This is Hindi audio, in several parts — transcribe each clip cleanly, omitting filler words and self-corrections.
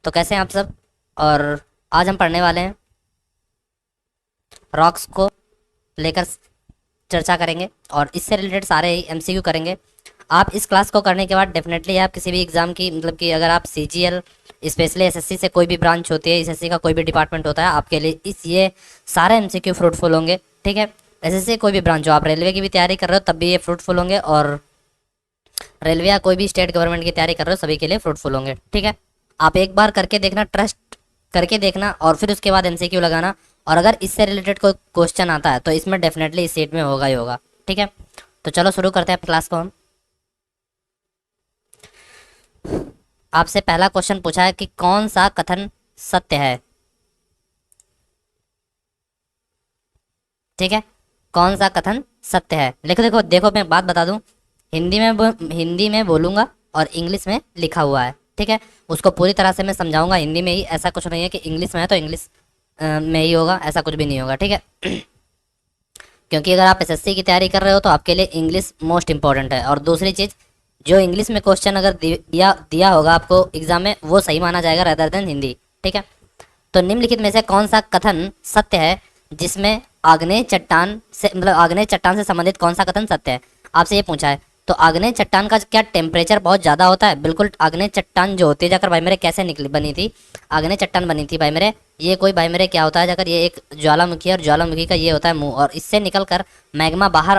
तो कैसे हैं आप सब। और आज हम पढ़ने वाले हैं, रॉक्स को लेकर चर्चा करेंगे और इससे रिलेटेड सारे ही एमसीक्यू करेंगे। आप इस क्लास को करने के बाद डेफिनेटली आप किसी भी एग्ज़ाम की, मतलब कि अगर आप सीजीएल स्पेशली एसएससी से कोई भी ब्रांच होती है, एसएससी का कोई भी डिपार्टमेंट होता है, आपके लिए ये सारे एमसीक्यू फ्रूटफुल होंगे। ठीक है, एसएससी कोई भी ब्रांच हो, आप रेलवे की भी तैयारी कर रहे हो तब भी ये फ्रूटफुल होंगे, और रेलवे या कोई भी स्टेट गवर्नमेंट की तैयारी कर रहे हो सभी के लिए फ्रूटफुल होंगे। ठीक है, आप एक बार करके देखना, ट्रस्ट करके देखना, और फिर उसके बाद एमसीक्यू लगाना। और अगर इससे रिलेटेड कोई क्वेश्चन आता है तो इसमें डेफिनेटली इस सीट में होगा ही होगा। ठीक है, तो चलो शुरू करते हैं क्लास को। हम आपसे पहला क्वेश्चन पूछा है कि कौन सा कथन सत्य है। ठीक है, कौन सा कथन सत्य है, देखो देखो देखो, मैं बात बता दूं, हिंदी में बोलूंगा और इंग्लिश में लिखा हुआ है। ठीक है, उसको पूरी तरह से मैं समझाऊंगा हिंदी में ही, ऐसा कुछ नहीं है कि इंग्लिश में है तो इंग्लिश में ही होगा, ऐसा कुछ भी नहीं होगा। ठीक है, क्योंकि अगर आप एसएससी की तैयारी कर रहे हो तो आपके लिए इंग्लिश मोस्ट इंपॉर्टेंट है। और दूसरी चीज़, जो इंग्लिश में क्वेश्चन अगर दिया होगा आपको एग्जाम में, वो सही माना जाएगा रेदर देन हिंदी। ठीक है, तो निम्नलिखित में से कौन सा कथन सत्य है जिसमें आग्नेय चट्टान से, मतलब आग्नेय चट्टान से संबंधित कौन सा कथन सत्य है, आपसे ये पूछा है। तो आग्नेय चट्टान का क्या टेम्परेचर बहुत ज़्यादा होता है? बिल्कुल, आग्नेय चट्टान जो होती है जाकर भाई मेरे कैसे निकली बनी थी, आग्नेय चट्टान बनी थी भाई मेरे, ये कोई भाई मेरे क्या होता है जाकर, ये एक ज्वालामुखी है और ज्वालामुखी का ये होता है मुंह, और इससे निकल कर मैग्मा बाहर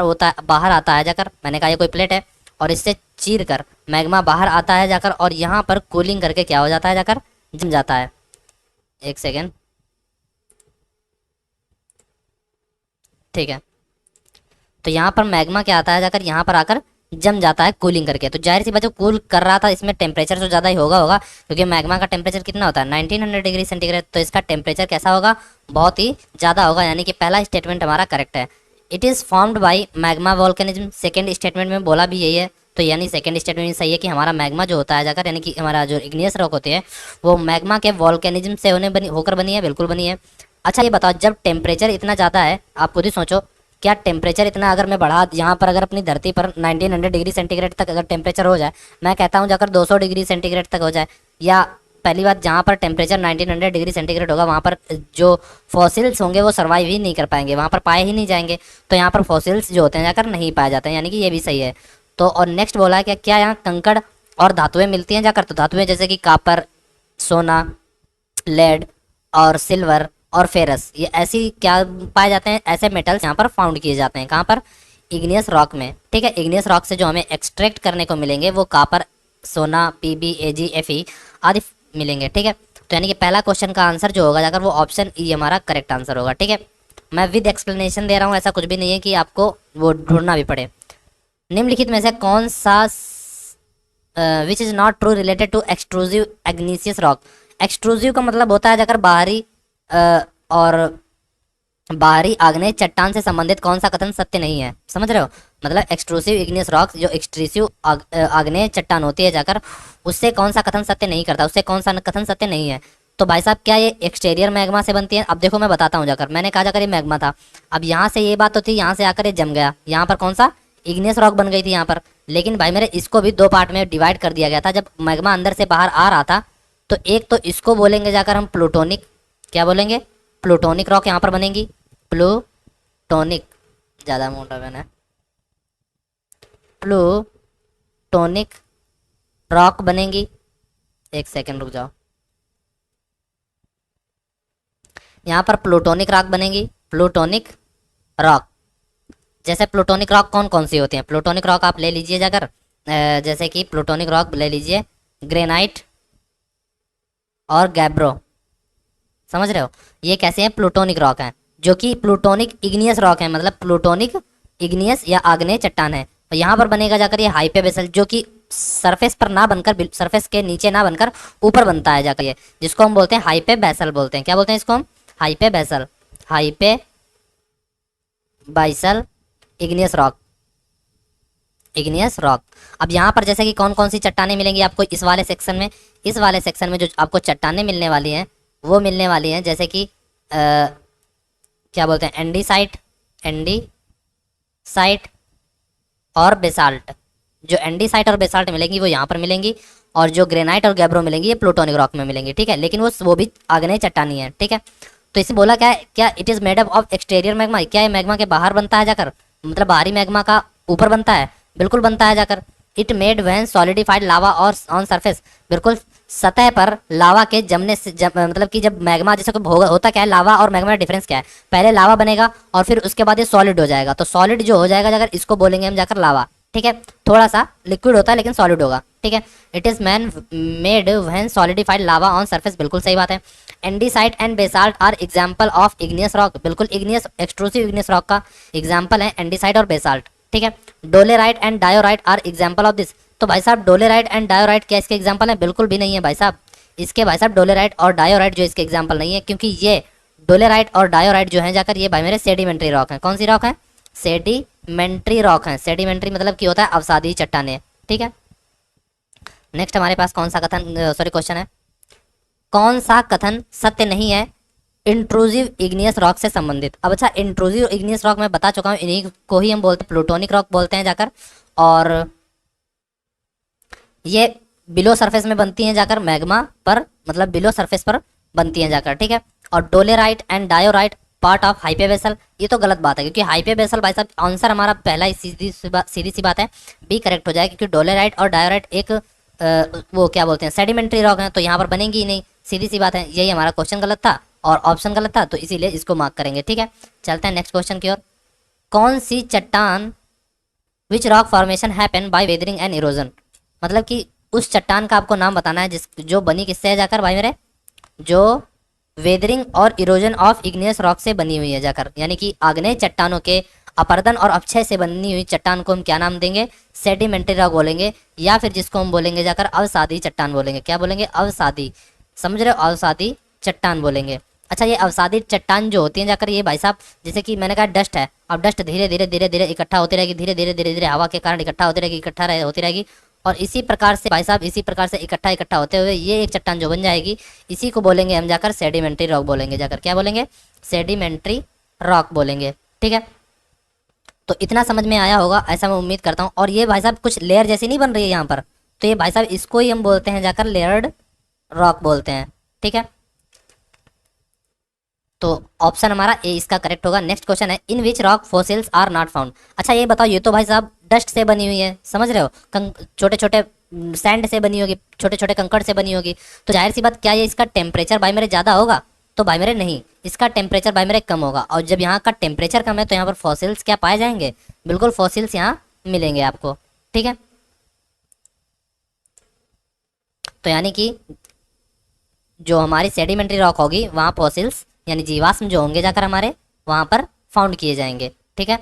आता है जाकर, मैंने कहा ये कोई प्लेट है, और इससे चीर कर मैग्मा बाहर आता है जाकर, और यहाँ पर कूलिंग करके क्या हो जाता है जाकर, जम जाता है। एक सेकेंड, ठीक है, तो यहाँ पर मैग्मा क्या आता है जाकर, यहाँ पर आकर जम जाता है कूलिंग करके। तो जाहिर सी बात, जो कूल कर रहा था इसमें टेम्परेचर तो ज़्यादा ही होगा क्योंकि मैग्मा का टेम्परेचर कितना होता है 1900 डिग्री सेंटीग्रेड, तो इसका टेम्परेचर कैसा होगा, बहुत ही ज़्यादा होगा। यानी कि पहला स्टेटमेंट हमारा करेक्ट है। It is formed by magma volcanism, second statement में बोला भी यही है, तो यानी सेकेंड स्टेटमेंट सही है कि हमारा मैग्मा जो होता है जाकर, यानी कि हमारा जो इग्नियस रॉक होती है वो मैग्मा के वॉल्केनिज्म से होकर बनी है, बिल्कुल बनी है। अच्छा ये बताओ, जब टेम्परेचर इतना ज़्यादा है, आप खुद ही सोचो, क्या टेम्परेचर इतना अगर मैं बढ़ा, यहाँ पर अगर अपनी धरती पर 1900 डिग्री सेंटीग्रेड तक अगर टेम्परेचर हो जाए, मैं कहता हूँ जाकर 200 डिग्री सेंटीग्रेड तक हो जाए, या पहली बात जहाँ पर टेम्परेचर 1900 डिग्री सेंटीग्रेड होगा वहाँ पर जो फॉसिल्स होंगे वो सर्वाइव ही नहीं कर पाएंगे, वहाँ पर पाए ही नहीं जाएंगे, तो यहाँ पर फॉसिल्स जो होते हैं जाकर नहीं पाए जाते हैं, यानी कि ये भी सही है। तो और नेक्स्ट बोला है कि क्या यहाँ कंकड़ और धातुएं मिलती हैं जाकर, तो धातुएं जैसे कि कापर, सोना, लेड और सिल्वर और फेरस, ये ऐसी क्या पाए जाते हैं, ऐसे मेटल्स यहाँ पर फाउंड किए जाते हैं। कहाँ पर? इग्नियस रॉक में। ठीक है, इग्नियस रॉक से जो हमें एक्सट्रैक्ट करने को मिलेंगे वो कापर, सोना, पीबी, एजी, एफई आदि मिलेंगे। ठीक है, तो यानी कि पहला क्वेश्चन का आंसर जो होगा जाकर वो ऑप्शन ई हमारा करेक्ट आंसर होगा। ठीक है, मैं विद एक्सप्लेनेशन दे रहा हूँ, ऐसा कुछ भी नहीं है कि आपको वो ढूंढना भी पड़े। निम्नलिखित में से कौन सा which is not true related to extrusive igneous rock. Extrusive का मतलब होता है जाकर बाहरी, और बाहरी आग्नेय चट्टान से संबंधित कौन सा कथन सत्य नहीं है, समझ रहे हो? मतलब एक्सट्रूसिव इग्नियस रॉक, जो एक्सट्रूसिव आग्नेय चट्टान होती है जाकर, उससे कौन सा कथन सत्य नहीं करता, उससे कौन सा कथन सत्य नहीं है। तो भाई साहब, क्या ये एक्सटीरियर मैग्मा से बनती है? अब देखो मैं बताता हूँ जाकर, मैंने कहा जाकर ये मैग्मा था, अब यहाँ से ये बात तो थी, यहाँ से आकर ये जम गया, यहाँ पर कौन सा इग्नियस रॉक बन गई थी यहाँ पर। लेकिन भाई मेरे इसको भी दो पार्ट में डिवाइड कर दिया गया था, जब मैग्मा अंदर से बाहर आ रहा था, तो एक तो इसको बोलेंगे जाकर हम प्लूटोनिक, क्या बोलेंगे, प्लूटोनिक रॉक यहाँ पर बनेगी, प्लूटोनिक, ज़्यादा मोटा बना है, प्लूटोनिक रॉक बनेगी। एक सेकंड रुक जाओ, यहाँ पर प्लूटोनिक रॉक बनेगी, प्लूटोनिक रॉक। जैसे प्लूटोनिक रॉक कौन कौन सी होती हैं, प्लूटोनिक रॉक आप ले लीजिए जाकर, जैसे कि प्लूटोनिक रॉक ले लीजिए, ग्रेनाइट और गैब्रो, समझ रहे हो? ये कैसे हैं, प्लूटोनिक रॉक हैं, जो कि प्लूटोनिक इग्नियस रॉक है, मतलब प्लूटोनिक इग्नियस या आग्नेय चट्टान है। और यहाँ पर बनेगा जाकर ये हाइपे बेसल, जो कि सरफेस पर ना बनकर, सरफेस के नीचे ना बनकर ऊपर बनता है जाकर, ये जिसको हम बोलते हैं हाइपे बेसल बोलते हैं। क्या बोलते हैं इसको हम? हाइपे basal, हाइपे बाइसल igneous rock, igneous rock. अब यहाँ पर जैसे कि कौन कौन सी चट्टानें मिलेंगी आपको इस वाले सेक्शन में, इस वाले सेक्शन में जो आपको चट्टानें मिलने वाली हैं वो मिलने वाली हैं, जैसे कि क्या बोलते हैं, एंडीसाइट, एंडीसाइट और बेसाल्ट। जो एंडीसाइट और बेसाल्ट मिलेंगी वो यहाँ पर मिलेंगी, और जो ग्रेनाइट और गैब्रो मिलेंगी ये प्लूटोनिक रॉक में मिलेंगी, ठीक है, लेकिन वो भी आग्नेय चट्टानी है, ठीक है। तो इसे बोला क्या है, क्या it is made up of exterior magma, क्या ये मैग्मा के बाहर बनता है जाकर, मतलब बाहरी मैग्मा का ऊपर बनता है, बिल्कुल बनता है जाकर। इट मेड व्हेन सॉलिडिफाइड लावा और ऑन सरफेस, बिल्कुल सतह पर लावा के जमने से मतलब कि जब मैग्मा जैसे होता क्या है, लावा और मैग्मा का डिफरेंस क्या है, पहले लावा बनेगा और फिर उसके बाद ये सॉलिड हो जाएगा, तो सॉलिड जो हो जाएगा जाकर इसको बोलेंगे हम जाकर लावा, ठीक है, थोड़ा सा लिक्विड होता है लेकिन सॉलिड होगा, ठीक है। It is made when solidified lava on surface, बिल्कुल सही बात है। Andesite and basalt are example of igneous rock, बिल्कुल इग्नियस एक्सट्रूसिव इग्नियस रॉक का एग्जाम्पल है एंडीसाइट और बेसाल्ट, ठीक है। Dolerite and diorite are example of this, तो भाई साहब डोलेराइट एंड डायोराइट क्या इसके एग्जाम्पल है, बिल्कुल भी नहीं है भाई साहब, इसके भाई साहब डोलेराइट और डायोराइट जो इसके एग्जाम्पल नहीं है, क्योंकि ये डोलेराइट और डायोराइट जो है जाकर ये भाई मेरे सेडिमेंट्री रॉक है। कौन सी रॉक है, सेडिमेंट्री रॉक है, सेडिमेंट्री मतलब कि होता है अवसादी चट्टाने, ठीक है। नेक्स्ट हमारे पास कौन सा कथन क्वेश्चन है, कौन सा कथन सत्य नहीं है इंट्रूसिव इग्नियस रॉक से संबंधित। अब अच्छा, इंट्रूसिव इग्नियस रॉक मैं बता चुका हूँ, इन्हीं को ही हम बोलते हैं प्लूटोनिक रॉक बोलते हैं जाकर, और ये बिलो सरफेस में बनती हैं जाकर मैग्मा पर, मतलब बिलो सरफेस पर बनती हैं जाकर, ठीक है। और dolerite and diorite part of hypabyssal, ये तो गलत बात है, क्योंकि हाइपेबेसल भाई साहब आंसर हमारा पहला ही सीधी सी बात है, बी करेक्ट हो जाएगा, क्योंकि डोलेराइट और डायोराइट एक वो क्या बोलते हैं सेडिमेंट्री रॉक है, तो यहाँ पर बनेंगी ही नहीं, सीधी सी बात है, यही हमारा क्वेश्चन गलत था और ऑप्शन गलत था, तो इसीलिए इसको मार्क करेंगे, ठीक है। चलते हैं नेक्स्ट क्वेश्चन की ओर। कौन सी चट्टान which rock formation happen by weathering and erosion, मतलब कि उस चट्टान का आपको नाम बताना है जिस जो बनी किससे है जाकर भाई मेरे, जो वेदरिंग और इरोजन ऑफ इग्नियस रॉक से बनी हुई है जाकर, यानी कि आग्नेय चट्टानों के अपरदन और अपक्षय से बनी हुई चट्टान को हम क्या नाम देंगे, सेडिमेंट्री रॉक बोलेंगे, या फिर जिसको हम बोलेंगे जाकर अवसादी चट्टान बोलेंगे, क्या बोलेंगे, अवसादी, समझ रहे हो, अवसादी चट्टान बोलेंगे। अच्छा, ये अवसादी चट्टान जो होती है जाकर ये भाई साहब, जैसे कि मैंने कहा डस्ट है, अब डस्ट धीरे धीरे धीरे धीरे इकट्ठा होती रहेगी, धीरे धीरे धीरे धीरे हवा के कारण इकट्ठा होती रहेगी, होती रहेगी, और इसी प्रकार से भाई साहब इसी प्रकार से इकट्ठा होते हुए ये एक चट्टान जो बन जाएगी, इसी को बोलेंगे हम जाकर सेडिमेंट्री रॉक बोलेंगे जाकर, क्या बोलेंगे, सेडिमेंट्री रॉक बोलेंगे, ठीक है। तो इतना समझ में आया होगा ऐसा मैं उम्मीद करता हूँ। और ये भाई साहब कुछ लेयर जैसी नहीं बन रही है यहाँ पर, तो ये भाई साहब इसको ही हम बोलते हैं जाकर लेयर्ड रॉक बोलते हैं, ठीक है। तो ऑप्शन हमारा ए इसका करेक्ट होगा। नेक्स्ट क्वेश्चन है, in which rock fossils are not found. अच्छा ये बताओ, ये तो भाई साहब डस्ट से बनी हुई है, समझ रहे हो, छोटे छोटे सैंड से बनी होगी, छोटे छोटे कंकड़ से बनी होगी, तो जाहिर सी बात क्या ये इसका टेम्परेचर भाई मेरे ज़्यादा होगा, तो भाई मेरे नहीं, इसका टेम्परेचर भाई मेरे कम होगा, और जब यहाँ का टेम्परेचर कम है तो यहाँ पर फॉसिल्स क्या पाए जाएंगे, बिल्कुल फॉसिल्स यहाँ मिलेंगे आपको, ठीक है। तो यानी कि जो हमारी सेडिमेंट्री रॉक होगी वहाँ फॉसिल्स यानी जीवाश्म जो होंगे जाकर हमारे वहाँ पर फाउंड किए जाएंगे, ठीक है।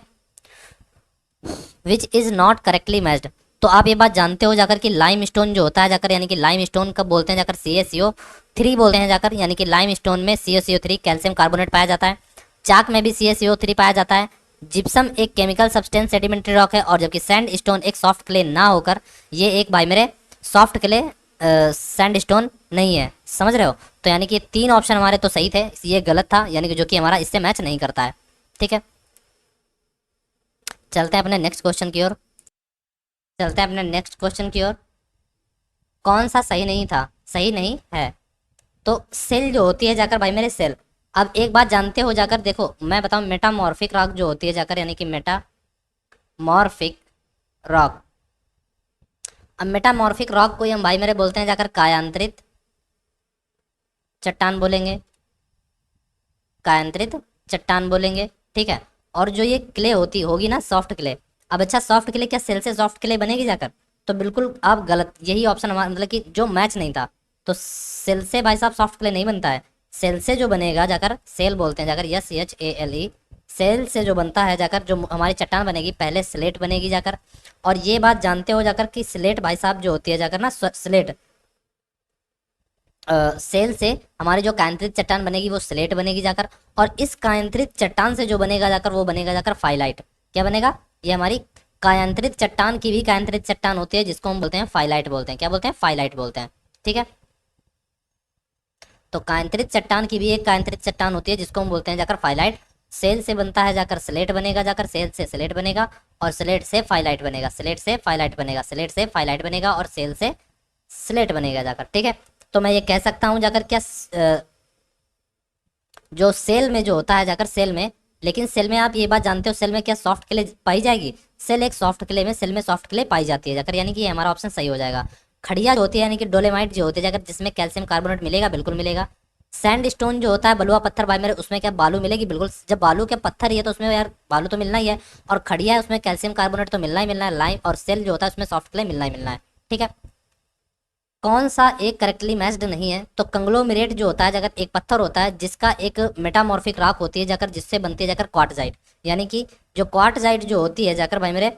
विच इज़ नॉट करेक्टली मैच्ड, तो आप ये बात जानते हो जाकर कि लाइम स्टोन जो होता है जाकर, यानी कि लाइम स्टोन कब बोलते हैं जाकर, CaCO3 बोलते हैं जाकर, यानी कि लाइम स्टोन में CaCO3 कैल्शियम कार्बोनेट पाया जाता है, चाक में भी CaCO3 पाया जाता है, जिप्सम एक केमिकल सब्सटेंस सेडिमेंट्री रॉक है, और जबकि सैंड स्टोन एक सॉफ्ट क्ले ना होकर ये एक भाई मेरे सॉफ्ट क्ले सैंड स्टोन नहीं है, समझ रहे हो। तो यानी कि 3 ऑप्शन हमारे तो सही थे, ये गलत था, यानी कि जो कि हमारा इससे मैच नहीं करता है, ठीक है। चलते हैं अपने नेक्स्ट क्वेश्चन की ओर, कौन सा सही नहीं था, सही नहीं है, तो सेल जो होती है जाकर भाई मेरे सेल, अब एक बात जानते हो जाकर, देखो मैं बताऊं, मेटामॉर्फिक रॉक जो होती है जाकर, यानी कि मेटामॉर्फिक रॉक, अब मेटामॉर्फिक रॉक को हम भाई मेरे बोलते हैं जाकर कायांतरित चट्टान बोलेंगे, कायांतरित चट्टान बोलेंगे, ठीक है। और जो ये क्ले होगी ना सॉफ्ट क्ले, अब अच्छा सॉफ्ट क्ले क्या सेल से सॉफ्ट क्ले बनेगी जाकर, तो बिल्कुल आप गलत, यही ऑप्शन हमारा मतलब कि जो मैच नहीं था, तो सेल से भाई साहब सॉफ्ट क्ले नहीं बनता है, सेल से जो बनेगा जाकर, सेल बोलते हैं जाकर, SCHALE, सेल से जो बनता है जाकर, जो हमारी चट्टान बनेगी पहले स्लेट बनेगी जाकर, और ये बात जानते हो जाकर कि स्लेट भाई साहब जो होती है जाकर ना, स्लेट सेल से हमारी जो कायांतरित चट्टान बनेगी वो स्लेट बनेगी जाकर, और इस कायांतरित चट्टान से जो बनेगा जाकर वो बनेगा जाकर फाइलाइट, क्या बनेगा, ये हमारी कायांतरित चट्टान की भी कायांतरित चट्टान होती है जिसको हम बोलते हैं फाइलाइट बोलते हैं, क्या बोलते हैं, फाइलाइट बोलते हैं, ठीक है। तो कायांतरित चट्टान की भी एक कायांतरित चट्टान होती है जिसको हम बोलते हैं जाकर फाइलाइट, सेल से बनता है जाकर स्लेट बनेगा जाकर, सेल से स्लेट बनेगा, और स्लेट से फाइलाइट बनेगा, स्लेट से फाइलाइट बनेगा, स्लेट से फाइलाइट बनेगा, और सेल से स्लेट बनेगा जाकर, ठीक है। तो मैं ये कह सकता हूँ जाकर क्या जो सेल में जो होता है जाकर सेल में, लेकिन सेल में आप ये बात जानते हो सेल में क्या सॉफ्ट क्ले पाई जाएगी? सेल एक सॉफ्ट क्ले में, सेल में सॉफ्ट क्ले पाई जाती है जाकर, यानी कि ये हमारा ऑप्शन सही हो जाएगा। खड़िया जो होती है यानी कि डोलेमाइट जो होती है जाकर, जिसमें कैल्शियम कार्बोनेट मिलेगा, बिल्कुल मिलेगा। सैंड स्टोन जो होता है बलुआ पत्थर भाई मेरे, उसमें क्या बालू मिलेगी? बिल्कुल। जब बालू के पत्थर ही है तो उसमें यार बालू तो मिलना ही है। और खड़िया है उसमें कैल्शियम कार्बोनेट तो मिलना ही मिलना है। लाइम और सेल जो होता है उसमें सॉफ्ट क्ले मिलना ही मिलना है, ठीक है। कौन सा एक करेक्टली मैच्ड नहीं है? तो कंग्लोमेरेट जो होता है जाकर एक पत्थर होता है जिसका एक मेटामॉर्फिक रॉक होती है जाकर, जिससे बनती है जाकर क्वार्टजाइट। यानी कि जो क्वार्टजाइट जो होती है जाकर भाई मेरे,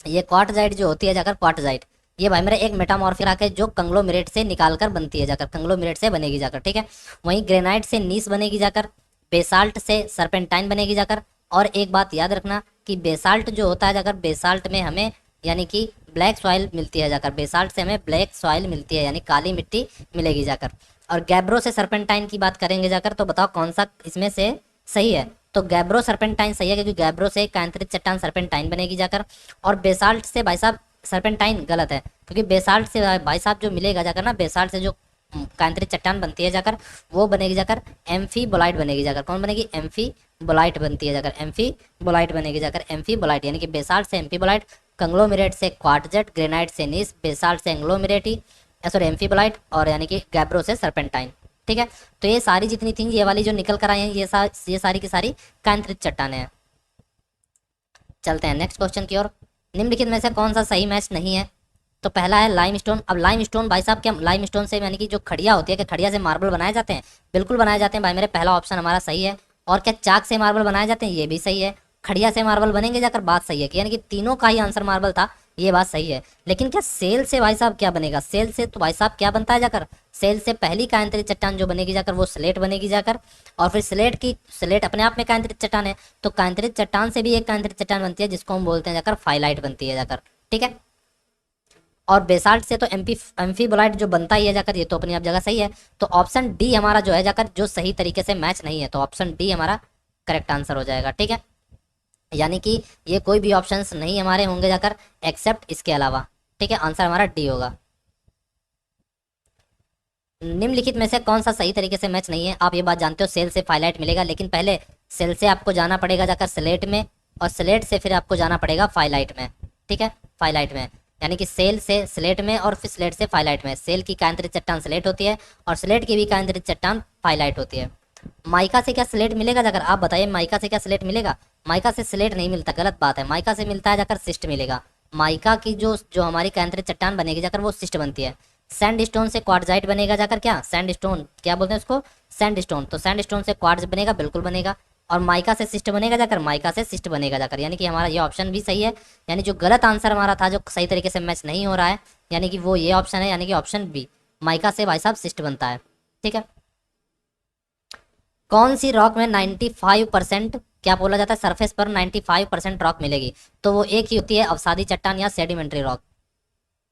ये क्वार्टजाइट जो होती है जाकर क्वार्टजाइट, ये भाई मेरे एक मेटामॉर्फिक रॉक है जो कंग्लोमेरेट से निकाल कर बनती है जाकर, कंग्लोमेरेट से बनेगी जाकर, ठीक है। वहीं ग्रेनाइट से नीस बनेगी जाकर, बेसाल्ट से सर्पेंटाइन बनेगी जाकर। और एक बात याद रखना कि बेसाल्ट जो होता है जाकर, बेसाल्ट में हमें यानी कि ब्लैक सॉइल मिलती है जाकर, बेसाल्ट से हमें ब्लैक सॉइल मिलती है यानी काली मिट्टी मिलेगी जाकर। और गैब्रो से सर्पेंटाइन की बात करेंगे जाकर, तो बताओ कौन सा इसमें से सही है? तो गैब्रो सर्पेंटाइन सही है, क्योंकि गैब्रो से कांतरित चट्टान सर्पेंटाइन बनेगी जाकर। और बेसाल्ट से भाई साहब सर्पेंटाइन गलत है, क्योंकि बेसाल्ट से भाई साहब जो मिलेगा जाकर ना, बेसाल्ट से जो कांतरित चट्टान बनती है जाकर, वो बनेगी जाकर एम्फीबोलाइट बनेगी जाकर। कौन बनेगी? एम्फीबोलाइट बनती है जाकर, एम्फीबोलाइट बनेगी जाकर, एम्फीबोलाइट यानी कि बेसाल्ट से एम्फीबोलाइट, कंग्लोमेरेट से क्वार्टजेट, ग्रेनाइट से नीस, बेसाल्ट से एंग्लोमेरेटी सॉरी एम्फीबोलाइट, और यानी कि गैब्रो से सर्पेंटाइन, ठीक है। तो ये सारी जितनी थी, ये वाली जो निकल कर आई हैं, ये सारी की सारी कांतरित चट्टानें हैं। चलते हैं नेक्स्ट क्वेश्चन की ओर। निम्नलिखित में से कौन सा सही मैच नहीं है? तो पहला है लाइमस्टोन। अब लाइमस्टोन भाई साहब क्या लाइमस्टोन से यानी कि जो खड़िया होती है, कि खड़िया से मार्बल बनाए जाते हैं? बिल्कुल बनाए जाते हैं भाई मेरे, पहला ऑप्शन हमारा सही है। और क्या चाक से मार्बल बनाए जाते हैं? ये भी सही है। खड़िया से मार्बल बनेंगे जाकर, बात सही है, कि यानी कि तीनों का ही आंसर मार्बल था, ये बात सही है। लेकिन क्या सेल से भाई साहब क्या बनेगा? सेल से तो भाई साहब क्या बनता है जाकर, सेल से पहली कांतरित चट्टान जो बनेगी जाकर वो स्लेट बनेगी जाकर। और फिर स्लेट अपने आप में कांतरित चट्टान है, तो कांतरित चट्टान से भी एक कांतरित चट्टान बनती है जिसको हम बोलते हैं जाकर फाइलाइट बनती है जाकर, ठीक है। और बेसाल्ट से तो एम्फीबोलाइट जो बनता ही है जाकर, ये तो अपनी आप जगह सही है। तो ऑप्शन डी हमारा जो है जाकर, जो सही तरीके से मैच नहीं है, तो ऑप्शन डी हमारा करेक्ट आंसर हो जाएगा, ठीक है। यानी कि ये कोई भी ऑप्शंस नहीं हमारे होंगे जाकर एक्सेप्ट इसके अलावा, ठीक है। आंसर हमारा डी होगा। निम्नलिखित में से कौन सा सही तरीके से मैच नहीं है? आप ये बात जानते हो सेल से फाइलाइट मिलेगा, लेकिन पहले सेल से आपको जाना पड़ेगा जाकर स्लेट में, और स्लेट से फिर आपको जाना पड़ेगा फाइलाइट में, ठीक है, फाइलाइट में। यानी कि सेल से स्लेट में और फिर स्लेट से फाइलाइट में। सेल की कांतरित चट्टान स्लेट होती है और स्लेट की भी कांतरित चट्टान फाइलाइट होती है। माइका से क्या स्लेट मिलेगा जाकर? आप बताइए, माइका से क्या स्लेट मिलेगा? माइका से स्लेट नहीं मिलता, गलत बात है। माइका से मिलता है जाकर सिस्ट मिलेगा। माइका की जो जो हमारी कांतरित चट्टान बनेगी जाकर वो सिस्ट बनती है। सैंड स्टोन से क्वार्टजाइट बनेगा जाकर, क्या सैंड स्टोन क्या बोलते हैं उसको? Sand stone. तो सैंड स्टोन से क्वार्ट्ज बनेगा, बिल्कुल बनेगा। और माइका से सिस्ट बनेगा जाकर, माइका से सिस्ट बनेगा जाकर, यानी कि हमारा ये ऑप्शन भी सही है। यानी जो गलत आंसर हमारा था, जो सही तरीके से मैच नहीं हो रहा है, यानी कि वो ये ऑप्शन है, यानी कि ऑप्शन बी, माइका से भाई साहब सिस्ट बनता है, ठीक है। कौन सी रॉक में 95% क्या बोला जाता है, सरफेस पर 95% रॉक मिलेगी? तो वो एक ही होती है, अवसादी चट्टान या sedimentary rock.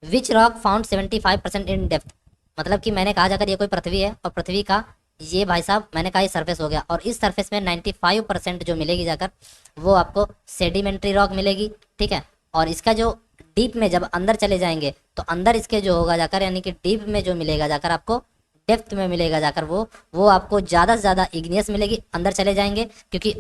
Which rock found 75% in depth? मतलब कि मैंने कहा जाकर ये कोई पृथ्वी है, और पृथ्वी का ये भाई साहब मैंने कहा ये सरफेस हो गया, और इस सरफेस में 95% जो मिलेगी जाकर वो आपको सेडिमेंट्री रॉक मिलेगी, ठीक है। और इसका जो डीप में जब अंदर चले जाएंगे तो अंदर इसके जो होगा जाकर, यानी कि डीप में जो मिलेगा जाकर आपको, डेप्थ में मिलेगा जाकर वो आपको ज़्यादा से ज़्यादा इग्नियस मिलेगी, अंदर चले जाएंगे। क्योंकि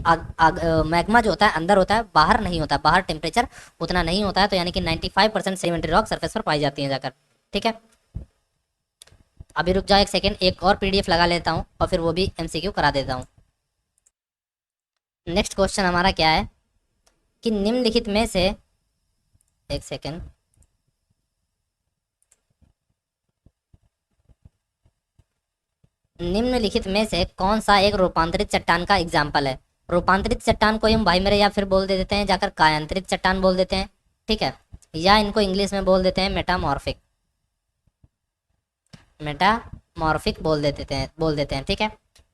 मैग्मा जो होता है अंदर होता है, बाहर नहीं होता, बाहर टेम्परेचर उतना नहीं होता है। तो यानी कि 95% सेडिमेंट्री रॉक सरफेस पर पाई जाती है जाकर, ठीक है। अभी रुक जाओ एक सेकेंड, एक और पीडीएफ लगा लेता हूँ और फिर वो भी एमसीक्यू करा देता हूँ। नेक्स्ट क्वेश्चन हमारा क्या है कि निम्नलिखित में से, एक सेकेंड, निम्नलिखित में से कौन सा एक रूपांतरित चट्टान का एग्जाम्पल है? रूपांतरित चट्टान को हम भाई मेरे या फिर बोल दे देते हैं जाकर कायांतरित चट्टान बोल देते हैं, ठीक है, या इनको इंग्लिश में बोल देते हैं मेटामॉर्फिक, मेटामॉर्फिक बोल देते हैं, ठीक है।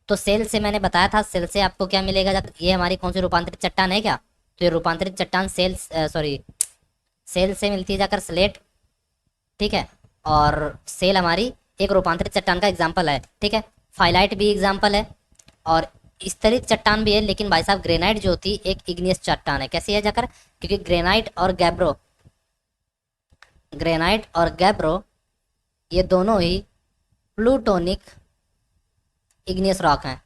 तो सेल से मैंने बताया था, सेल से आपको क्या मिलेगा जाकर, ये हमारी कौन सी रूपांतरित चट्टान है क्या? तो ये रूपांतरित चट्टान सेल से मिलती है जाकर स्लेट, ठीक है। और सेल हमारी एक रूपांतरित चट्टान का एग्जाम्पल है, ठीक है। फाइलाइट भी एग्जाम्पल है, और स्तरित चट्टान भी है। लेकिन भाई साहब ग्रेनाइट जो होती है एक इग्नियस चट्टान है, कैसी है जाकर, क्योंकि ग्रेनाइट और गैब्रो ये दोनों ही प्लूटोनिक इग्नियस रॉक हैं।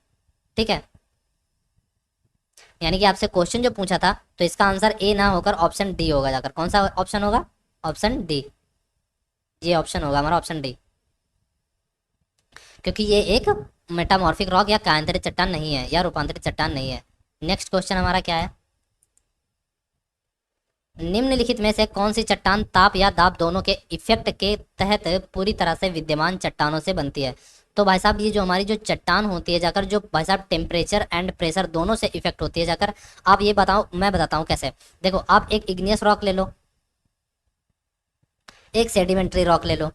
ठीक है, यानी कि आपसे क्वेश्चन जो पूछा था तो इसका आंसर ए ना होकर ऑप्शन डी होगा जाकर। कौन सा ऑप्शन होगा? Option D. ये ऑप्शन होगा हमारा, ऑप्शन डी, क्योंकि ये एक मेटामॉर्फिक रॉक या कायांतरित चट्टान नहीं है या रूपांतरित चट्टान नहीं है। नेक्स्ट क्वेश्चन हमारा क्या है? निम्नलिखित में से कौन सी चट्टान ताप या दाब दोनों के इफेक्ट के तहत पूरी तरह से विद्यमान चट्टानों से बनती है? तो भाई साहब ये जो हमारी जो चट्टान होती है जाकर, जो भाई साहब टेम्परेचर एंड प्रेशर दोनों से इफेक्ट होती है जाकर, आप ये बताओ, मैं बताता हूँ कैसे। देखो, आप एक इग्नियस रॉक ले लो, एक सेडिमेंट्री रॉक ले लो,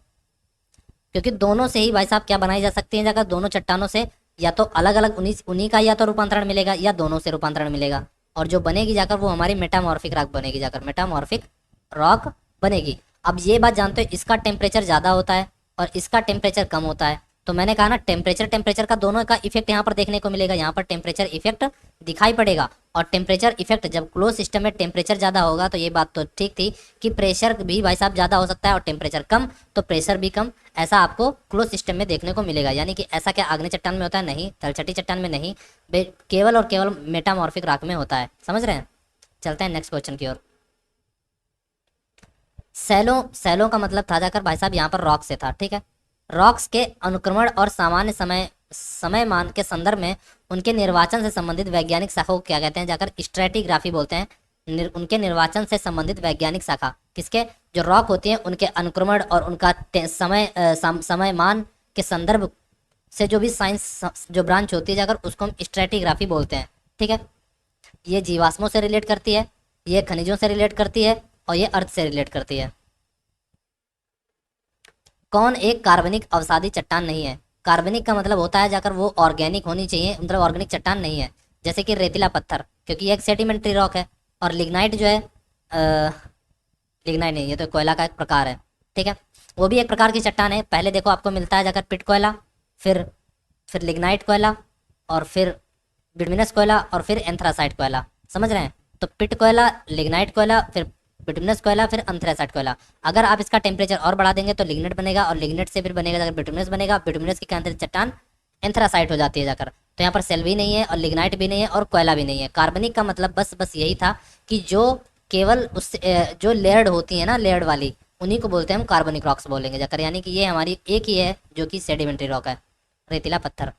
क्योंकि दोनों से ही भाई साहब क्या बनाई जा सकती है जाकर, दोनों चट्टानों से या तो अलग अलग उन्हीं उन्हीं का या तो रूपांतरण मिलेगा या दोनों से रूपांतरण मिलेगा, और जो बनेगी जाकर वो हमारी मेटामॉर्फिक रॉक बनेगी जाकर, मेटामॉर्फिक रॉक बनेगी। अब ये बात जानते हो, इसका टेम्परेचर ज़्यादा होता है और इसका टेम्परेचर कम होता है। तो मैंने कहा ना, टेम्परेचर टेम्परेचर का दोनों का इफेक्ट यहाँ पर देखने को मिलेगा, यहाँ पर टेम्परेचर इफेक्ट दिखाई पड़ेगा। और टेम्परेचर इफेक्ट जब क्लोज सिस्टम में टेम्परेचर ज़्यादा होगा तो ये बात तो ठीक थी कि प्रेशर भी भाई साहब ज़्यादा हो सकता है, और टेम्परेचर कम तो प्रेशर भी कम, ऐसा आपको क्लोज सिस्टम में देखने को मिलेगा। यानी कि ऐसा क्या आग्नेय चट्टान में होता है? नहीं। तलछटी चट्टान में नहीं, केवल और केवल मेटामॉर्फिक रॉक में होता है। समझ रहे हैं? चलते हैं नेक्स्ट क्वेश्चन की ओर। सैलों सैलों का मतलब था जाकर भाई साहब यहाँ पर रॉक से था। ठीक है, रॉक्स के अनुक्रमण और सामान्य समय मान के संदर्भ में उनके निर्वाचन से संबंधित वैज्ञानिक शाखा को क्या कहते हैं जाकर? स्ट्रेटिग्राफी बोलते हैं। उनके निर्वाचन से संबंधित वैज्ञानिक शाखा किसके? जो रॉक होती हैं उनके अनुक्रमण और उनका समय मान के संदर्भ से जो भी साइंस जो ब्रांच होती है जाकर, उसको हम स्ट्रेटिग्राफी बोलते हैं। ठीक है, ये जीवाश्मों से रिलेट करती है, ये खनिजों से रिलेट करती है, और ये अर्थ से रिलेट करती है। कौन एक कार्बनिक अवसादी चट्टान नहीं है? कार्बनिक का मतलब होता है जाकर वो ऑर्गेनिक होनी चाहिए, मतलब ऑर्गेनिक चट्टान नहीं है। जैसे कि रेतीला पत्थर, क्योंकि ये एक सेडिमेंट्री रॉक है। और लिग्नाइट जो है, लिग्नाइट नहीं, ये तो कोयला का एक प्रकार है। ठीक है, वो भी एक प्रकार की चट्टान है। पहले देखो आपको मिलता है जाकर पिट कोयला, फिर लिग्नाइट कोयला, और फिर बिटुमिनस कोयला, और फिर एंथ्रासाइट कोयला। समझ रहे हैं? तो पिट कोयला, लिग्नाइट कोयला, फिर बिटुमिनस कोयला, फिर एंथ्रासाइट कोयला। अगर आप इसका टेम्परेचर और बढ़ा देंगे तो लिग्नाइट बनेगा, और लिग्नाइट से फिर बनेगा जाकर बिटुमिनस बनेगा, बिटुमिनस की अंदर चट्टान एंथ्रासाइट हो जाती है जाकर। तो यहाँ पर सेल भी नहीं है और लिग्नाइट भी नहीं है और कोयला भी नहीं है। कार्बनिक का मतलब बस यही था कि जो केवल उस जो लेयर्ड होती है ना, लेयर्ड वाली, उन्हीं को बोलते हैं हम कार्बनिक रॉक्स बोलेंगे जाकर। यानी कि ये हमारी एक ही है जो कि सेडिमेंट्री रॉक है, रेतीला पत्थर।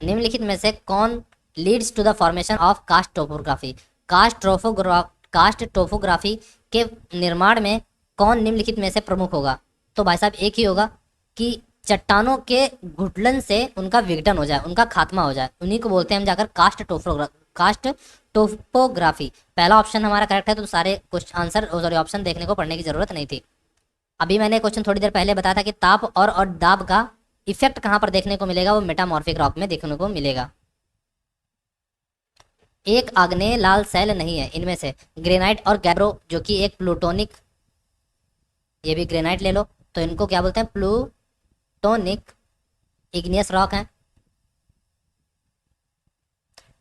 निम्नलिखित में से कौन leads to the formation of karst topography? Karst topography के निर्माण में कौन निम्नलिखित में से प्रमुख होगा? तो भाई साहब एक ही होगा कि चट्टानों के घुटलन से उनका विघटन हो जाए, उनका खात्मा हो जाए, उन्हीं को बोलते हैं हम जाकर कास्ट टोपोग्राफी। पहला ऑप्शन हमारा करेक्ट है, तो सारे क्वेश्चन आंसर सॉरी ऑप्शन देखने को पढ़ने की जरूरत नहीं थी। अभी मैंने क्वेश्चन थोड़ी देर पहले बताया था कि ताप और दाब का इफेक्ट कहाँ पर देखने को मिलेगा? वो मेटामॉर्फिक रॉक में देखने को मिलेगा। एक आग्नेय लाल सेल नहीं है इनमें से ग्रेनाइट और गैब्रो, जो कि एक प्लूटोनिक, ये भी ग्रेनाइट ले लो, तो इनको क्या बोलते हैं? प्लूटोनिक इग्नियस रॉक है,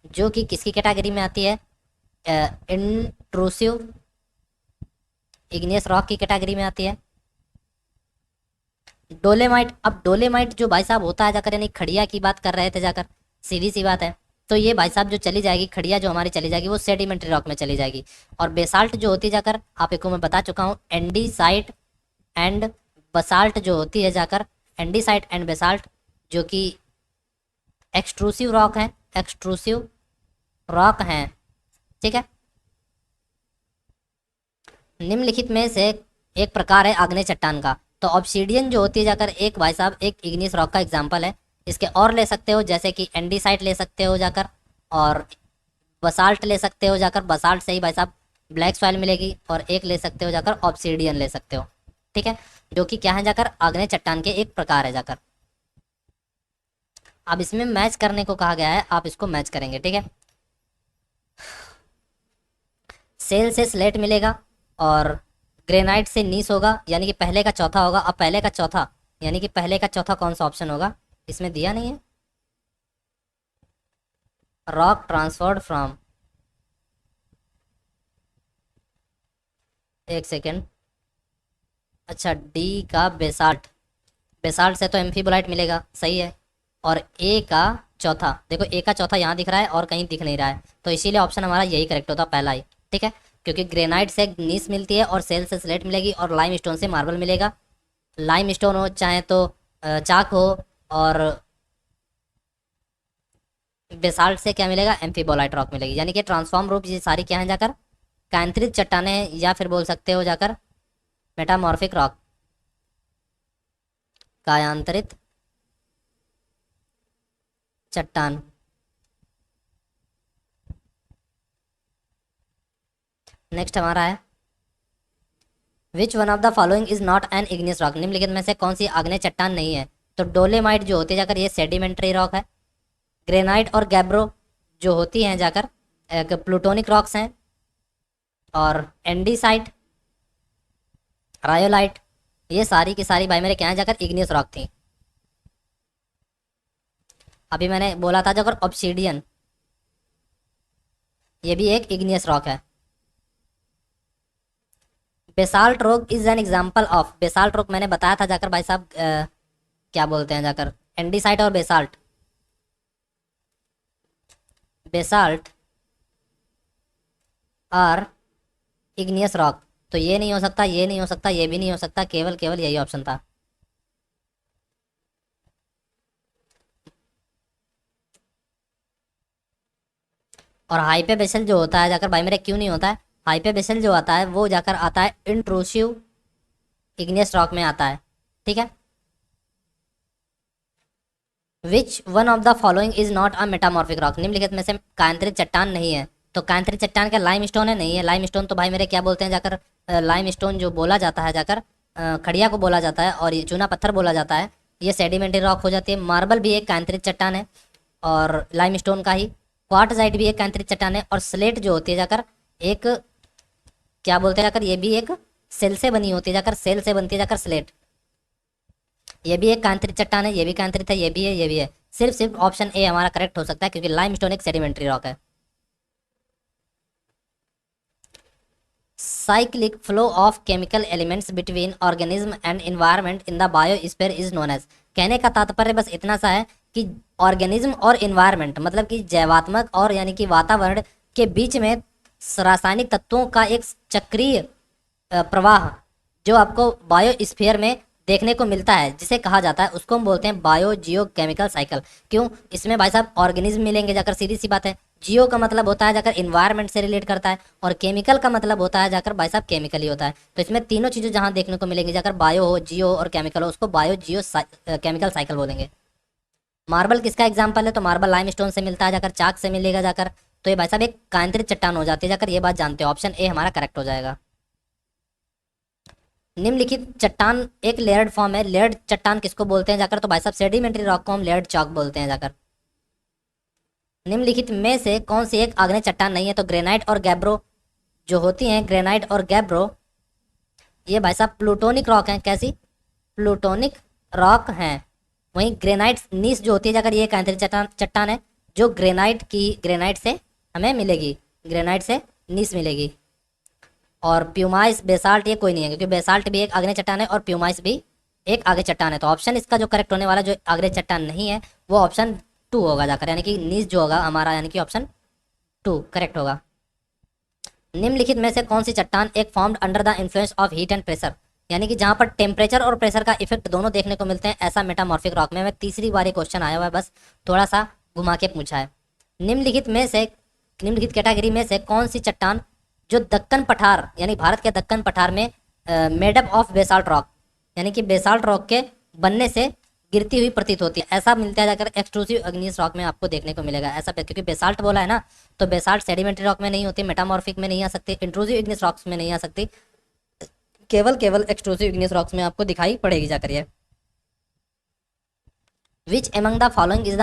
जो कि किसकी कैटेगरी में आती है? इंट्रूसिव इग्नियस रॉक की कैटेगरी में आती है। डोलेमाइट, अब डोलेमाइट जो भाई साहब होता है जाकर, यानी खड़िया की बात कर रहे थे जाकर, सीधी सी बात है। तो ये भाई साहब जो चली जाएगी, खड़िया जो हमारी चली जाएगी, वो सेडिमेंट्री रॉक में चली जाएगी। और बेसाल्ट जो होती है जाकर, आप एक को मैं बता चुका हूँ, एंडीसाइट एंड बसाल्ट जो होती है जाकर, एंडीसाइट एंड बेसाल्ट, जो कि एक्सट्रूसिव रॉक है, एक्सट्रूसिव रॉक हैं। ठीक है, निम्नलिखित में से एक प्रकार है आग्नेय चट्टान का। तो ऑब्सीडियन जो होती है जाकर, एक भाई साहब एक इग्नियस रॉक का एग्जांपल है। इसके और ले सकते हो, जैसे कि एंडीसाइट ले सकते हो जाकर, और बसाल्ट ले सकते हो जाकर, बसाल्ट से ही भाई साहब ब्लैक सॉइल मिलेगी, और एक ले सकते हो जाकर ऑब्सीडियन ले सकते हो। ठीक है, जो कि क्या है जाकर? आग्नेय चट्टान के एक प्रकार है जाकर। अब इसमें मैच करने को कहा गया है, आप इसको मैच करेंगे। ठीक है, सेल से स्लेट मिलेगा, और ग्रेनाइट से नीस होगा, यानी कि पहले का चौथा होगा। अब पहले का चौथा, यानी कि पहले का चौथा कौन सा ऑप्शन होगा? इसमें दिया नहीं है। रॉक ट्रांसफर्ड फ्रॉम, एक सेकेंड, अच्छा, डी का बेसाल्ट, बेसाल्ट से तो एम्फीबोलाइट मिलेगा, सही है। और ए का चौथा, देखो ए का चौथा यहाँ दिख रहा है और कहीं दिख नहीं रहा है, तो इसीलिए ऑप्शन हमारा यही करेक्ट होता, पहला ही। ठीक है, क्योंकि ग्रेनाइट से नीस मिलती है और सेल से स्लेट मिलेगी और लाइम स्टोन से मार्बल मिलेगा। लाइम स्टोन हो चाहे तो चाक हो, और बेसाल्ट से क्या मिलेगा, एम्फीबोलाइट रॉक मिलेगी। यानी कि ट्रांसफॉर्म रूप ये सारी क्या है जाकर, कांतरित चट्टाने हैं, या फिर बोल सकते हो जाकर मेटामॉर्फिक रॉक, कायांतरित चट्टान। नेक्स्ट हमारा है, which one of the following is not an igneous rock, निम्नलिखित में से कौन सी आग्नेय चट्टान नहीं है। तो डोलेमाइट जो होती है जाकर ये सेडिमेंट्री रॉक है। ग्रेनाइट और गैब्रो जो होती हैं जाकर प्लूटोनिक रॉक्स हैं। और एंडीसाइट, रायोलाइट, ये सारी की सारी भाई मेरे क्या हैं जाकर इग्नियस रॉक थी। अभी मैंने बोला था जाकर ऑब्सीडियन, ये भी एक इग्नियस रॉक है। Basalt rock is an example of, basalt rock मैंने बताया था जाकर भाई साहब क्या बोलते हैं जाकर, एंडीसाइट और बेसाल्ट, बेसाल्ट और इग्नियस रॉक। तो ये नहीं हो सकता, ये नहीं हो सकता, ये भी नहीं हो सकता, केवल केवल यही ऑप्शन था। और हाइपे बेसल जो होता है जाकर भाई मेरे क्यों नहीं होता है, हाइपे बेसल जो आता है वो जाकर आता है इंट्रूसिव इग्नियस रॉक में आता है। ठीक है, which one of the following is not a metamorphic rock, निम्नलिखित में से कांतरित चट्टान नहीं है। तो कांतरित चट्टान का लाइम स्टोन है, नहीं है। लाइम स्टोन तो भाई मेरे क्या बोलते हैं जाकर, लाइम स्टोन जो बोला जाता है जाकर खड़िया को बोला जाता है, और ये चूना पत्थर बोला जाता है, ये सेडिमेंट्री रॉक हो जाती है। मार्बल भी एक कांतरित चट्टान है और लाइम स्टोन का ही। क्वार्टजाइट भी एक कांतरित चट्टान है, और स्लेट जो होती है जाकर एक क्या बोलते हैं जाकर, ये भी एक सेल से बनी होती है जाकर, सेल से बनती है जाकर स्लेट। ये भी एक कांतरित चट्टान है, ये भी कांतरित है, ये भी है, ये भी है। सिर्फ सिर्फ ऑप्शन ए हमारा करेक्ट हो सकता है, क्योंकि लाइमस्टोन एक सेडिमेंट्री रॉक है। Cyclic flow of chemical elements between organism and environment in the biosphere is known as, कहने का तात्पर्य बस इतना सा है कि ऑर्गेनिज्म और इन्वायरमेंट मतलब कि जैवात्मक और यानी कि वातावरण के बीच में रासायनिक तत्वों का एक चक्रीय प्रवाह जो आपको बायोस्फीयर में देखने को मिलता है, जिसे कहा जाता है, उसको हम बोलते हैं बायो जियो केमिकल साइकिल। क्यों, इसमें भाई साहब ऑर्गेनिज्म मिलेंगे जाकर, सीधी सी बात है। जियो का मतलब होता है जाकर इन्वायरमेंट से रिलेट करता है, और केमिकल का मतलब होता है जाकर भाई साहब केमिकल ही होता है। तो इसमें तीनों चीज़ें जहाँ देखने को मिलेंगी जाकर, बायो हो, जियो और केमिकल हो, उसको बायो जियो केमिकल साइकिल बोलेंगे। मार्बल किसका एग्जाम्पल है, तो मार्बल लाइम स्टोन से मिलता है जाकर, चाक से मिलेगा जाकर। तो ये भाई साहब एक कांतरित चट्टान हो जाती है जाकर, ये बात जानते हो। ऑप्शन ए हमारा करेक्ट हो जाएगा। निम्नलिखित चट्टान एक लेयर्ड फॉर्म है, लेयर्ड चट्टान किसको बोलते हैं जाकर, तो भाई साहब सेडिमेंट्री रॉक को हम लेयर्ड चॉक बोलते हैं जाकर। निम्नलिखित में से कौन सी एक आग्नेय चट्टान नहीं है, तो ग्रेनाइट और गैब्रो जो होती हैं, ग्रेनाइट और गैब्रो ये भाई साहब प्लूटोनिक रॉक हैं। कैसी, प्लूटोनिक रॉक हैं। वहीं ग्रेनाइट नीस जो होती है जाकर, ये एक आंतरिक चट्टान चट्टान है, जो ग्रेनाइट से हमें मिलेगी, ग्रेनाइट से नीस मिलेगी। और प्यूमाइस बेसाल्ट ये कोई नहीं है, क्योंकि बेसाल्ट भी एक आग्नेय चट्टान है और प्यूमाइस भी एक आगे चट्टान है। तो ऑप्शन इसका जो करेक्ट होने वाला जो आग्नेय चट्टान नहीं है वो ऑप्शन 2 होगा जाकर, यानी कि नीस जो होगा हमारा, यानी कि ऑप्शन 2 करेक्ट होगा। निम्नलिखित में से कौन सी चट्टान एक formed under the influence of heat and pressure, यानी कि जहां पर टेम्परेचर और प्रेशर का इफेक्ट दोनों देखने को मिलते हैं, ऐसा मेटामॉर्फिक रॉक में। तीसरी बार क्वेश्चन आया हुआ है, बस थोड़ा सा घुमा के पूछा है। निम्नलिखित कैटेगरी में से कौन सी चट्टान जो दक्कन पठार यानी भारत के दक्कन पठार में मेडअप ऑफ बेसाल्ट रॉक, यानी कि बेसाल्ट रॉक के बनने से गिरती हुई प्रतीत होती है, ऐसा मिलता है जाकर एक्सट्रूसिव अग्नियस रॉक में आपको देखने को मिलेगा। ऐसा क्योंकि बेसाल्ट बोला है ना, तो बेसाल्ट सेडिमेंट्री रॉक में नहीं होती, मेटामॉर्फिक में नहीं आ सकती, इंट्रूसिव इग्नियस रॉक्स में नहीं आ सकती, केवल केवल एक्सट्रूसिव इग्नियस रॉक्स में आपको दिखाई पड़ेगी जाकर ये। Which among the following is the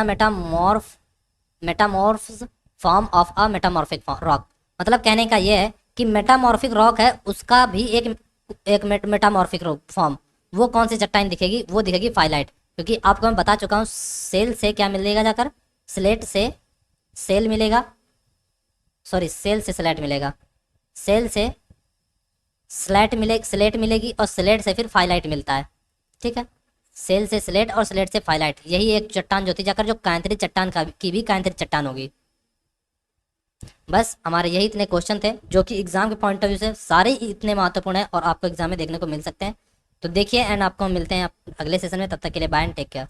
metamorphs form of a metamorphic rock, मतलब कहने का ये है कि मेटामॉर्फिक रॉक है उसका भी एक मेटामॉर्फिक फॉर्म, वो कौन सी चट्टान दिखेगी, वो दिखेगी फाइलाइट। क्योंकि आपको मैं बता चुका हूँ, सेल से क्या मिलेगा जाकर, स्लेट से सेल मिलेगा, सॉरी सेल से स्लेट मिलेगा, सेल से स्लेट मिलेगी और स्लेट से फिर फाइलाइट मिलता है। ठीक है, सेल से स्लेट और स्लेट से फाइलाइट, यही एक चट्टान जो थी जाकर जो कांतरी चट्टान की भी कांतरी चट्टान होगी। बस हमारे यही इतने क्वेश्चन थे जो कि एग्जाम के पॉइंट ऑफ व्यू से सारे ही इतने महत्वपूर्ण है और आपको एग्जाम में देखने को मिल सकते हैं। तो देखिए एंड आपको मिलते हैं अगले सेशन में, तब तक के लिए बाय एंड टेक केयर।